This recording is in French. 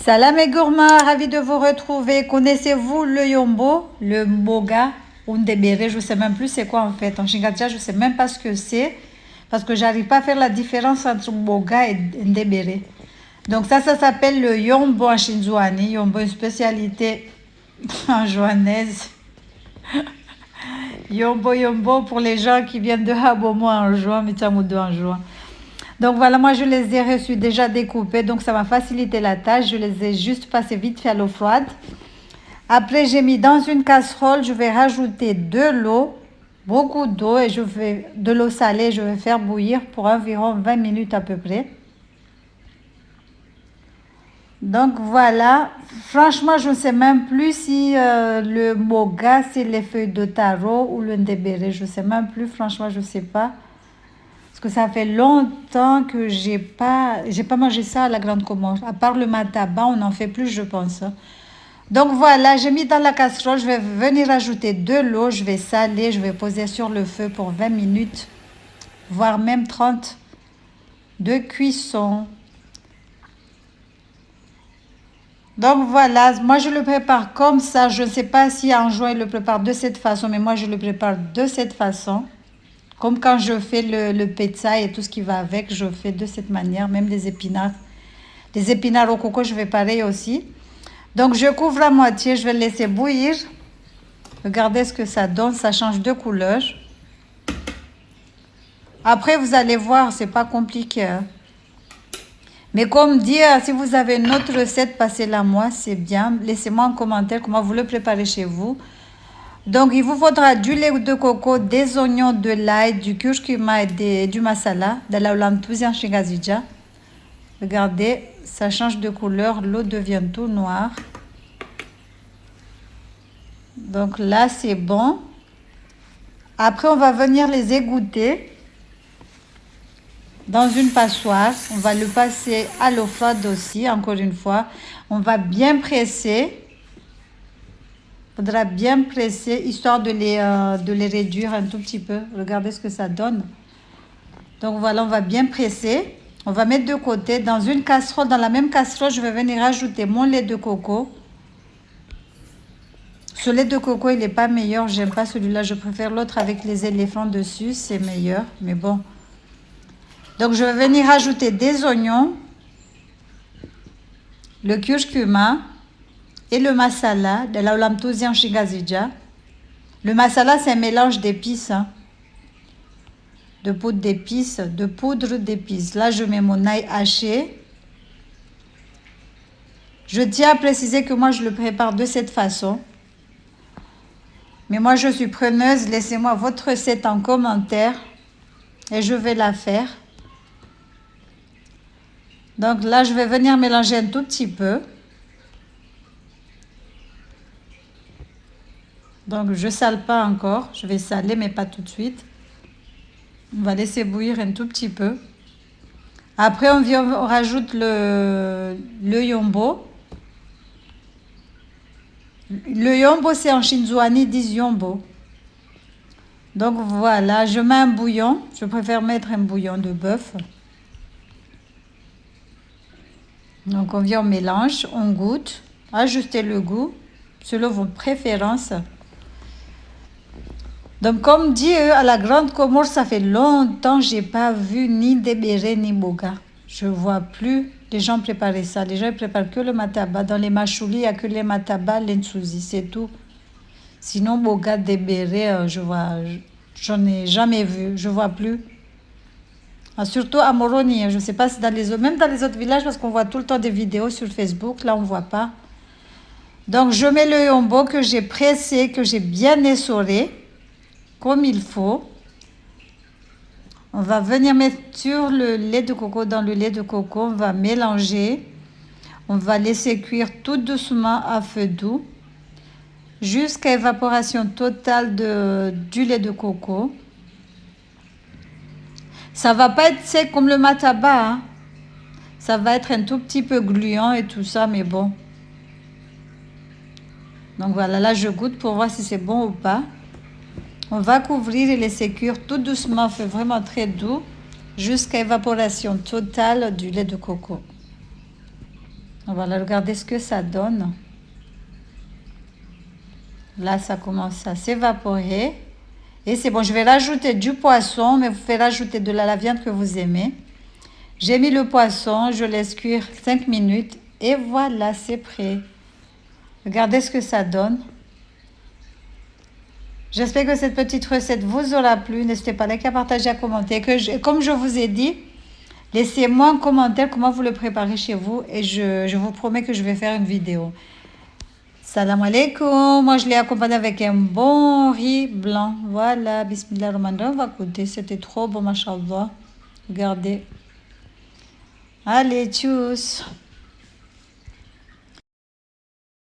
Salam et gourmand, ravi de vous retrouver. Connaissez-vous le yombo, le moga ou ndebere? Je ne sais même plus c'est quoi en fait. En Chingatia, je ne sais même pas ce que c'est parce que j'arrive pas à faire la différence entre moga et ndebere. Donc ça s'appelle le yombo en Shinzouani. Yombo, une spécialité en joannaise. Yombo, yombo pour les gens qui viennent de Habomo en juin, Mitsamoudo en juin. Donc voilà, moi je les ai reçus déjà découpés, donc ça m'a facilité la tâche. Je les ai juste passés vite fait à l'eau froide. Après, j'ai mis dans une casserole, je vais rajouter de l'eau, beaucoup d'eau, et de l'eau salée, je vais faire bouillir pour environ 20 minutes à peu près. Donc voilà, franchement, je ne sais même plus si le moga, c'est les feuilles de taro ou le ndebere. Je ne sais même plus, franchement, je ne sais pas. Parce que ça fait longtemps que j'ai pas mangé ça à la Grande Comore. À part le mataba, on n'en fait plus, je pense. Donc voilà, j'ai mis dans la casserole, je vais venir ajouter de l'eau, je vais saler, je vais poser sur le feu pour 20 minutes, voire même 30 de cuisson. Donc voilà, moi je le prépare comme ça. Je ne sais pas si en juin il le prépare de cette façon, mais moi je le prépare de cette façon. Comme quand je fais le pizza et tout ce qui va avec, je fais de cette manière, même les épinards. Les épinards au coco, je fais pareil aussi. Donc je couvre à moitié, je vais le laisser bouillir. Regardez ce que ça donne, ça change de couleur. Après, vous allez voir, c'est pas compliqué. Mais comme dit, si vous avez une autre recette, passez-la moi, c'est bien. Laissez-moi en commentaire comment vous le préparez chez vous. Donc, il vous faudra du lait de coco, des oignons, de l'ail, du curcuma et du masala, de la lamtouzian shingazija. Regardez, ça change de couleur, l'eau devient tout noire. Donc là, c'est bon. Après, on va venir les égoutter dans une passoire. On va le passer à l'eau froide aussi, encore une fois. On va bien presser. Il faudra bien presser, histoire de les réduire un tout petit peu. Regardez ce que ça donne. Donc voilà, on va bien presser. On va mettre de côté dans une casserole. Dans la même casserole, je vais venir ajouter mon lait de coco. Ce lait de coco, il n'est pas meilleur. J'aime pas celui-là. Je préfère l'autre avec les éléphants dessus. C'est meilleur, mais bon. Donc, je vais venir ajouter des oignons, le curcuma et le masala de la lamtouzian shingazija. Le masala, c'est un mélange d'épices, hein, de poudre d'épices. Là, je mets mon ail haché. Je tiens à préciser que moi, je le prépare de cette façon. Mais moi, je suis preneuse. Laissez-moi votre recette en commentaire et je vais la faire. Donc là, je vais venir mélanger un tout petit peu. Donc, je ne sale pas encore. Je vais saler, mais pas tout de suite. On va laisser bouillir un tout petit peu. Après, on rajoute le yombo. Le yombo, c'est en Shinzouani, disent yombo. Donc voilà, je mets un bouillon. Je préfère mettre un bouillon de bœuf. Donc on mélange, on goûte, ajustez le goût selon vos préférences. Donc comme dit à la Grande Comore, ça fait longtemps que je n'ai pas vu ni ndebere ni moga. Je ne vois plus les gens préparer ça. Les gens ne préparent que le mataba. Dans les machouli, il n'y a que les mataba, l'ensouzi, c'est tout. Sinon, moga, ndebere, j'en ai jamais vu, je ne vois plus. Surtout à Moroni, je ne sais pas si même dans les autres villages, parce qu'on voit tout le temps des vidéos sur Facebook, là on ne voit pas. Donc je mets le yombo que j'ai pressé, que j'ai bien essoré, comme il faut. On va venir mettre sur le lait de coco, dans le lait de coco, on va mélanger. On va laisser cuire tout doucement à feu doux, jusqu'à évaporation totale du lait de coco. Ça va pas être sec comme le mataba, hein. Ça va être un tout petit peu gluant et tout ça, mais bon. Donc voilà, là je goûte pour voir si c'est bon ou pas. On va couvrir et laisser cuire tout doucement, fait vraiment très doux, jusqu'à évaporation totale du lait de coco. Voilà, regardez ce que ça donne. Là, ça commence à s'évaporer. Et c'est bon, je vais rajouter du poisson, mais vous pouvez rajouter de la viande que vous aimez. J'ai mis le poisson, je laisse cuire 5 minutes. Et voilà, c'est prêt. Regardez ce que ça donne. J'espère que cette petite recette vous aura plu. N'hésitez pas à liker, à partager, à commenter. Comme je vous ai dit, laissez-moi en commentaire comment vous le préparez chez vous. Et je vous promets que je vais faire une vidéo. Salam alaikum. Moi, je l'ai accompagné avec un bon riz blanc. Voilà, bismillah rahman rahim. On va goûter. C'était trop bon, machallah. Regardez. Allez, tchuss.